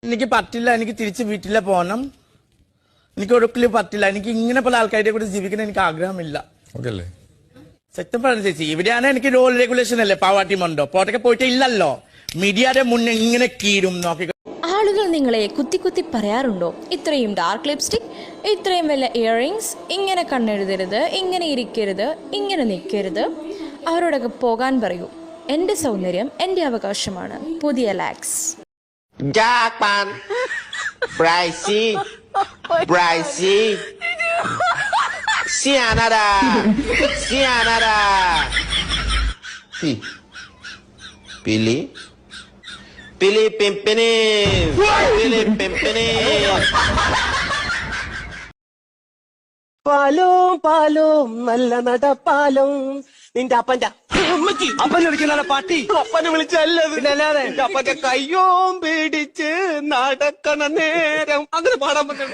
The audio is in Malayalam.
എനിക്ക് പറ്റില്ല, എനിക്ക് തിരിച്ച് വീട്ടിലെ പോകണം. എനിക്ക് ഒരിക്കലും പറ്റില്ല. എനിക്ക് ഇങ്ങനെ പല ആൾക്കാരുടെ കൂടെ ജീവിക്കണം എനിക്ക് ആഗ്രഹമില്ല. സത്യം പറഞ്ഞു ചേച്ചി, ഇവിടെയാണ് എനിക്ക് റോൾ റെഗുലേഷൻ അല്ലേ പാവാട്ടി മണ്ടോ പോട്ടൊക്കെ പോയിട്ട് ഇല്ലല്ലോ. മീഡിയയുടെ മുന്നേ ഇങ്ങനെ കീരും നോക്കി. ആളുകൾ നിങ്ങളെ കുത്തി കുത്തി പറയാറുണ്ടോ, ഇത്രയും ഡാർക്ക് ലിപ്സ്റ്റിക്, ഇത്രയും വല്ല ഇയറിങ്സ്, ഇങ്ങനെ കണ്ണെഴുതരുത്, ഇങ്ങനെ ഇരിക്കരുത്, ഇങ്ങനെ നിൽക്കരുത്. അവരോടൊക്കെ പോകാൻ പറയൂ. എൻ്റെ സൗന്ദര്യം എൻ്റെ അവകാശമാണ്. പുതിയ lakhs. Jackman, Brycey, Sianada, Si, Billy Pimpini, പാലും നല്ല നടപ്പാലും നിന്റെ അപ്പന്റെ അപ്പനെ വിളിക്കുന്ന പാട്ടി അപ്പനെ വിളിച്ചല്ലത് പിന്നല്ലാതെ എന്റെ അപ്പന്റെ കയ്യോം പിടിച്ച് നടക്കണ നേരം അങ്ങനെ പാടാൻ പറ്റും.